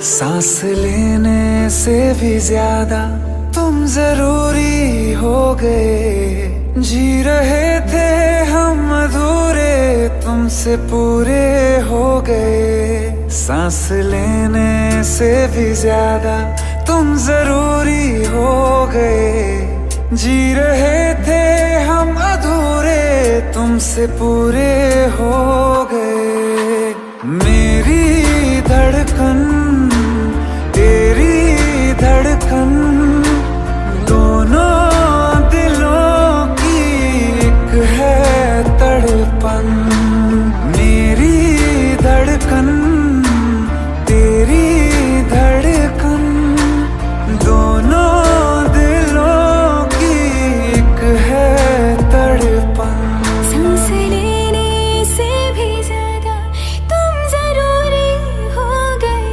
सांस लेने से भी ज्यादा तुम जरूरी हो गए। जी रहे थे हम अधूरे, तुमसे पूरे हो गए। सांस लेने से भी ज्यादा तुम जरूरी हो गए। जी रहे थे हम अधूरे, तुमसे पूरे हो गए। मेरी धड़कन तेरी धड़कन, दोनों दिलों की एक है तड़पन। मेरी धड़कन तेरी धड़कन, दोनों दिलों की एक है तड़पन। सांस लेने से भी ज्यादा तुम जरूरी हो गए।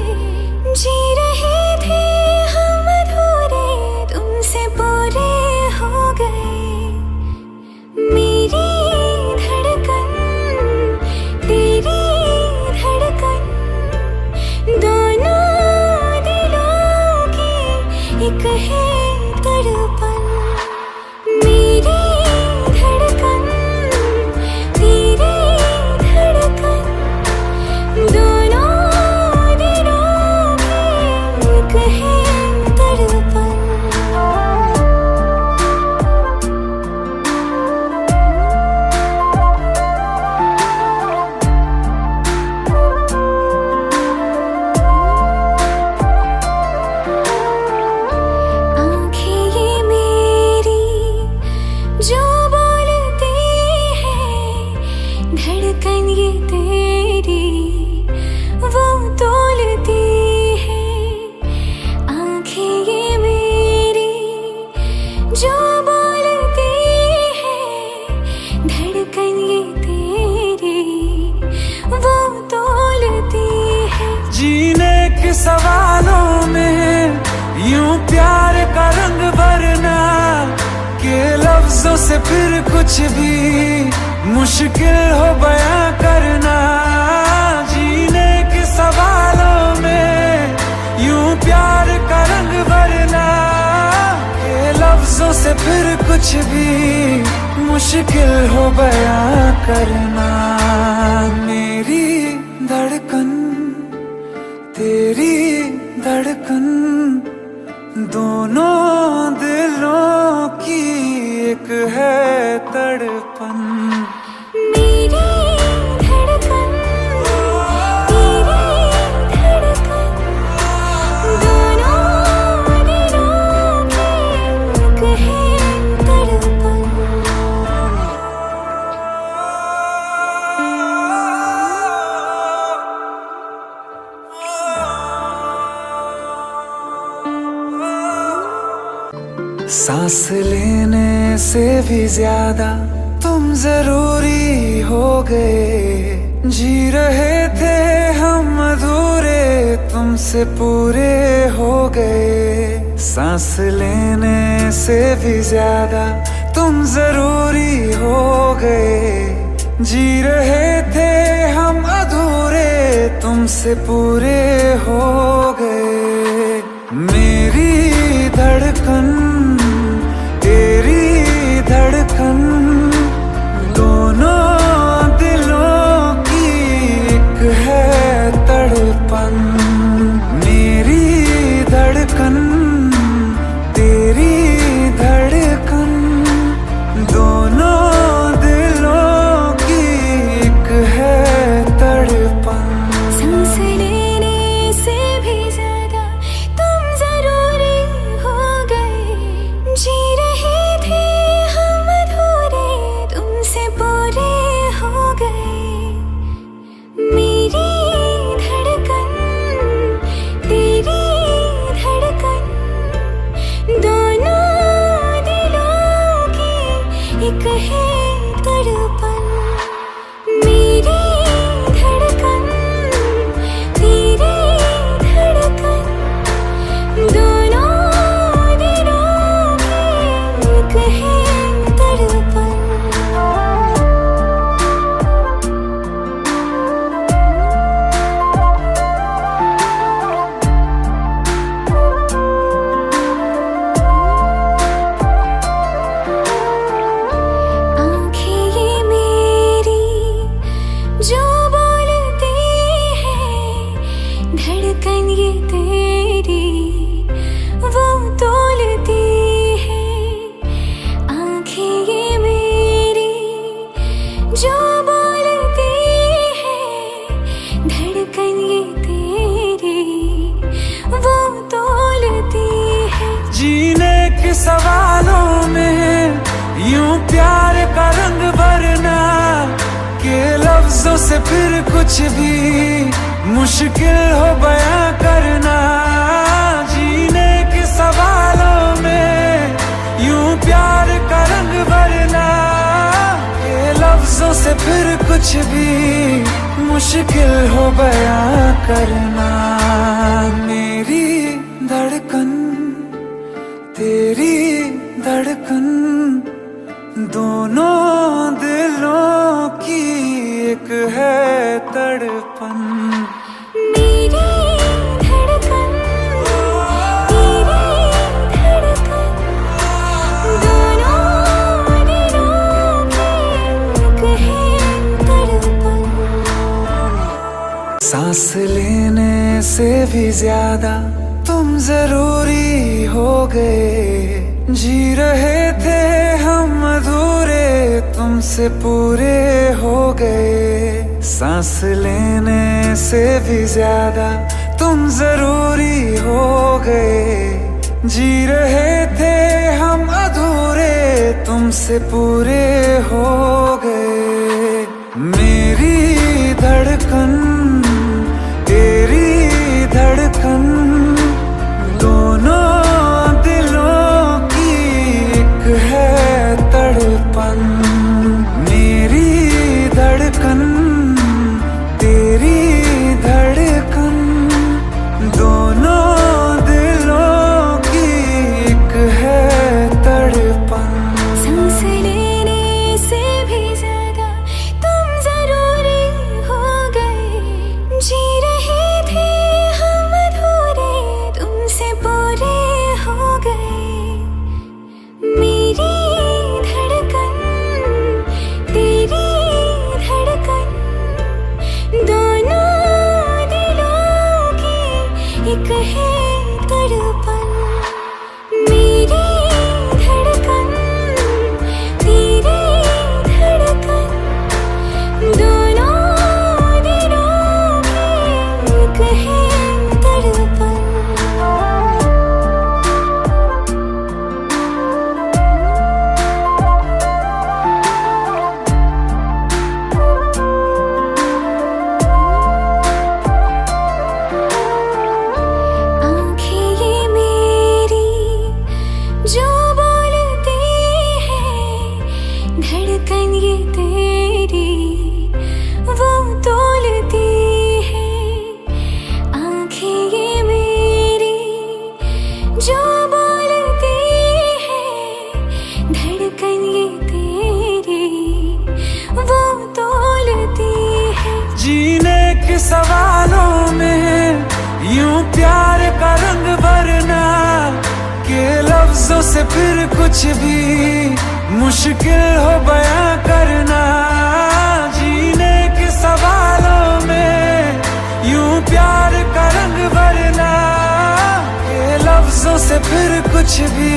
जी रहे थे हम अधूरे, तुमसे पूरे हो गए। मेरी धड़कन तेरी धड़कन, दोनों दिलों की एक है तड़पन। मेरी धड़कन तेरी धड़कन, दोनों दिलों की एक है तड़पन। आँखें ये मेरी जो बोलती है, धड़कन ये तेरी वो तोलती है। आँखें ये मेरी जो बोलती है, धड़कन ये तेरी वो तोलती है। जीने के सवालों में यूं प्यार का रंग भरना, के लफ्जों से फिर कुछ भी मुश्किल हो बयां करना। जीने के सवालों में यूं प्यार का रंग भरना, के लफ्जों से फिर कुछ भी मुश्किल हो बयां करना। मेरी धड़कन तेरी धड़कन, दोनों दिलों की एक है तड़पन। मेरी धड़कन तेरी धड़कन, दोनों दिलों की एक है तड़पन। सांस लेने से भी ज्यादा तुम जरूरी हो गए। जी रहे थे हम अधूरे, तुमसे पूरे हो गए। सांस लेने से भी ज्यादा तुम जरूरी हो गए। जी रहे थे हम अधूरे, तुमसे पूरे हो गए। मेरी धड़कन तेरी धड़कन, दोनों दिलों की एक है तड़पन। मेरी धड़कन तेरी धड़कन, दोनों दिलों की एक है तड़पन। सांस लेने से भी ज्यादा तुम जरूरी हो गए। जो बोलती है धड़कन ये तेरी वो तोलती है। जीने के सवालों में यूं प्यार का रंग भरना के लफ्जों से फिर कुछ भी मुश्किल हो बयां करना। जीने के सवालों में यूं प्यार का रंग भरना के लफ्जों से फिर कुछ भी मुश्किल हो बयां करना। मेरी धड़कन तेरी धड़कन दोनों दिलों की एक है तड़पन। मेरी धड़कन तेरी धड़कन दोनों दिलों की एक है तड़पन। सांस लेने से भी ज्यादा तुम जरूरी हो गए। जी रहे थे हम अधूरे तुमसे पूरे हो गए। सांस लेने से भी ज्यादा तुम जरूरी हो गए। जी रहे थे हम अधूरे तुमसे पूरे हो गए। मेरी धड़कन तेरी धड़कन दोनों दिलों की एक है तड़पन। मेरी धड़कन तेरी धड़कन दोनों दिलों की एक है तड़पन। सांस लेने से भी ज्यादा तुम जरूरी हो गए। जी रहे थे हम अधूरे तुमसे पूरे हो गए। मेरी धड़कन तेरी धड़कन दोनों दिलों की एक है तड़पन। मेरी धड़कन तेरी धड़कन दोनों दिलों की एक है तड़पन। आँखें ये मेरी जो बोलती है धड़कन ये तेरी वो तोलती है। आँखें ये मेरी जो बोलती है धड़कन ये तेरी वो तोलती है। जीने के सवालों में यूं प्यार का रंग भरना के लफ्जों से फिर कुछ भी मुश्किल हो बयां करना। जीने के सवालों में यूं प्यार का रंग भरना के लफ्जों से फिर कुछ भी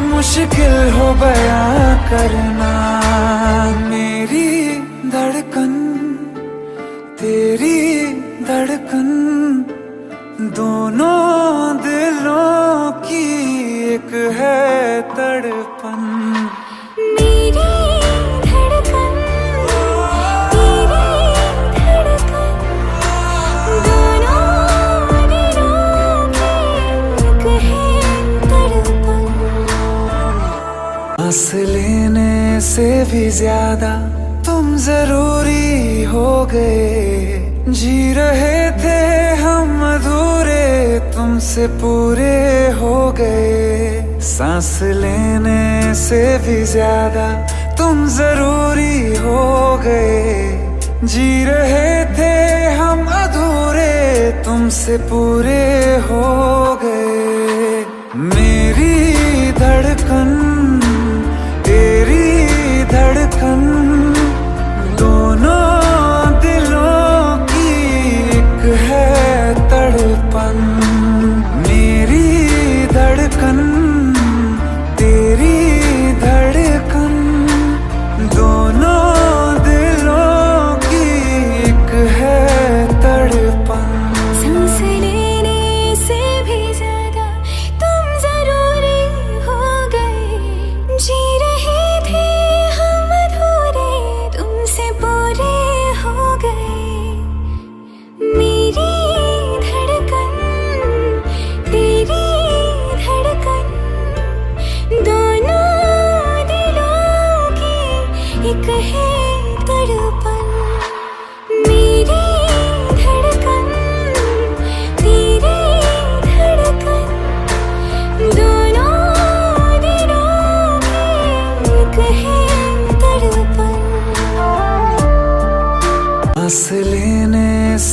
मुश्किल हो बयां करना। मेरी धड़कन तेरी धड़कन दोनों दिलों की एक है तड़पन। मेरी धड़कन तेरी धड़कन दोनों दिलों की एक है तड़पन। सांस लेने से भी ज्यादा तुम जरूरी हो गए। जी रहे थे हम अधूरे तुमसे पूरे हो गए। सांस लेने से भी ज्यादा तुम जरूरी हो गए। जी रहे थे हम अधूरे तुमसे पूरे हो गए। मेरी धड़कन तेरी धड़कन दोनों दिलों की एक है तड़पन। मेरी धड़कन तेरी धड़कन दोनों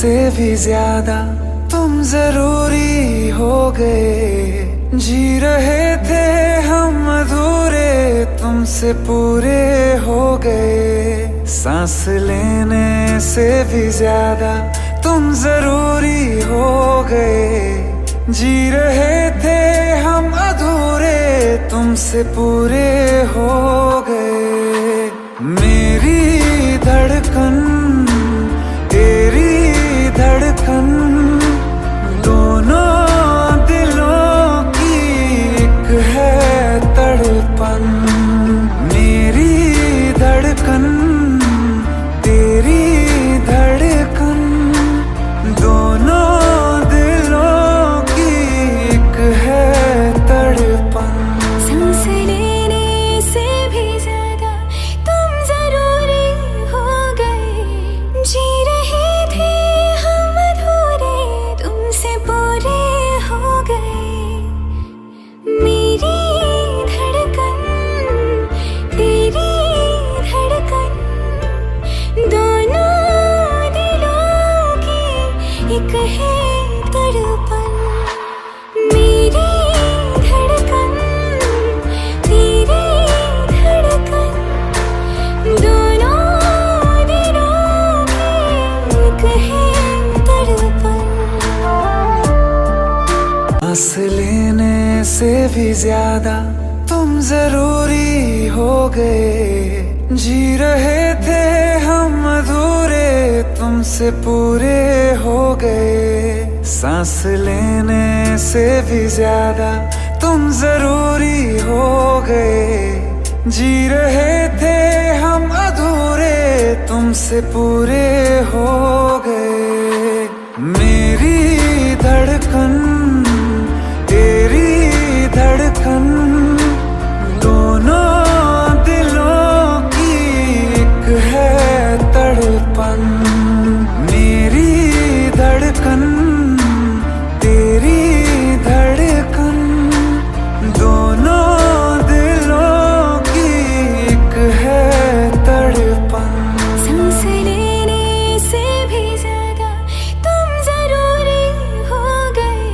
से भी ज्यादा तुम जरूरी हो गए। जी रहे थे हम अधूरे, तुमसे पूरे हो गए। सांस लेने से भी ज्यादा तुम जरूरी हो गए। जी रहे थे हम अधूरे, तुमसे पूरे हो गए। मेरी धड़कन तेरी धड़कन, दोनों दिलों की एक है तड़पन। मेरी धड़कन तेरी धड़कन, दोनों दिलों की एक है तड़पन। सांस लेने से भी ज्यादा तुम जरूरी हो गए। जी रहे थे हम अधूरे, तुमसे पूरे हो गए। मेरी धड़कन तेरी धड़कन, दोनों दिलों की एक है तड़पन। मेरी धड़कन तेरी धड़कन, दोनों दिलों की एक है तड़पन। सांस लेने से भी ज्यादा तुम जरूरी हो गए। जी रहे थे हम अधूरे, तुमसे पूरे हो गए। सांस लेने से भी ज्यादा तुम जरूरी हो गए। जी रहे थे हम अधूरे, तुमसे पूरे हो गए। मेरी धड़कन तेरी धड़कन, दोनों दिलों की एक है तड़पन। मेरी धड़कन तेरी धड़कन, दोनों दिलों की एक है तड़पन। सांस लेने से भी ज्यादा तुम जरूरी हो गए।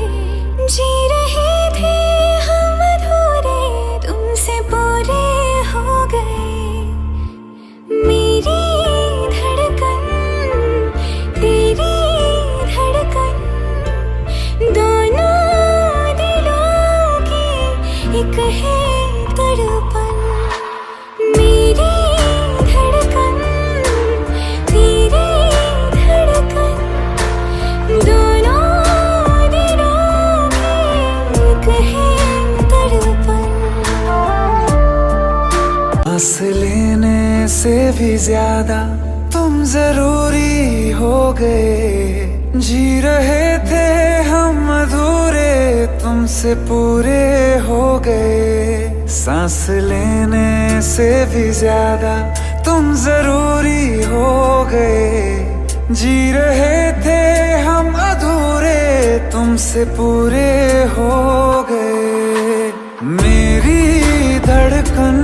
जी रहे थे हम अधूरे, तुमसे पूरे हो गए। मेरी धड़कन तेरी धड़कन, दोनों दिलों की एक है तड़पन। मेरी धड़कन तेरी धड़कन, दोनों दिलों की एक है तड़पन। सांस लेने से भी ज्यादा तुम जरूरी हो गए। जी रहे थे हम अधूरे, तुमसे पूरे हो गए। सांस लेने से भी ज्यादा तुम जरूरी हो गए। जी रहे थे हम अधूरे, तुमसे पूरे हो गए। मेरी धड़कन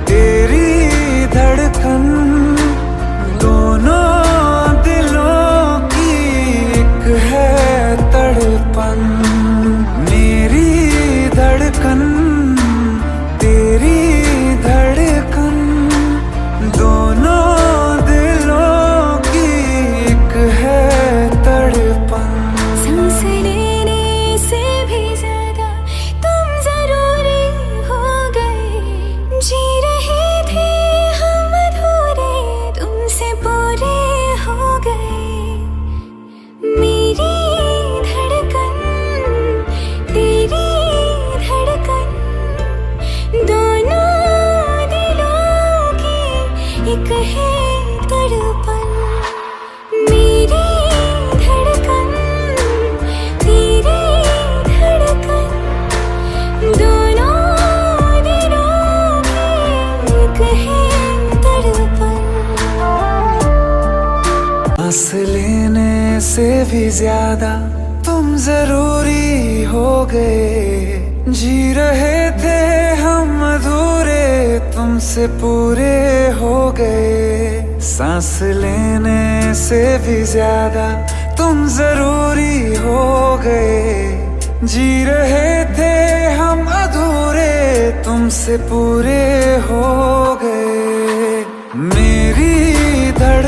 तेरी धड़कन, दोनों दिलों की एक है तड़पन। मेरी धड़कन तेरी धड़कन, दोनों दिलों की एक है तड़पन। सांस लेने से भी ज्यादा तुम जरूरी हो गए। जी रहे थे हम अधूरे, तुमसे पूरे हो गए। मेरी धड़कन तेरी धड़कन, दोनों दिलों की एक है तड़पन। मेरी धड़कन तेरी धड़कन, दोनों दिलों की एक है तड़पन। सांस लेने से भी ज्यादा तुम जरूरी हो गए। जी रहे थे हम अधूरे, तुमसे पूरे हो गए। सांस लेने से भी ज्यादा तुम जरूरी हो गए। जी रहे थे हम अधूरे, तुमसे पूरे हो गए। मेरी धड़कन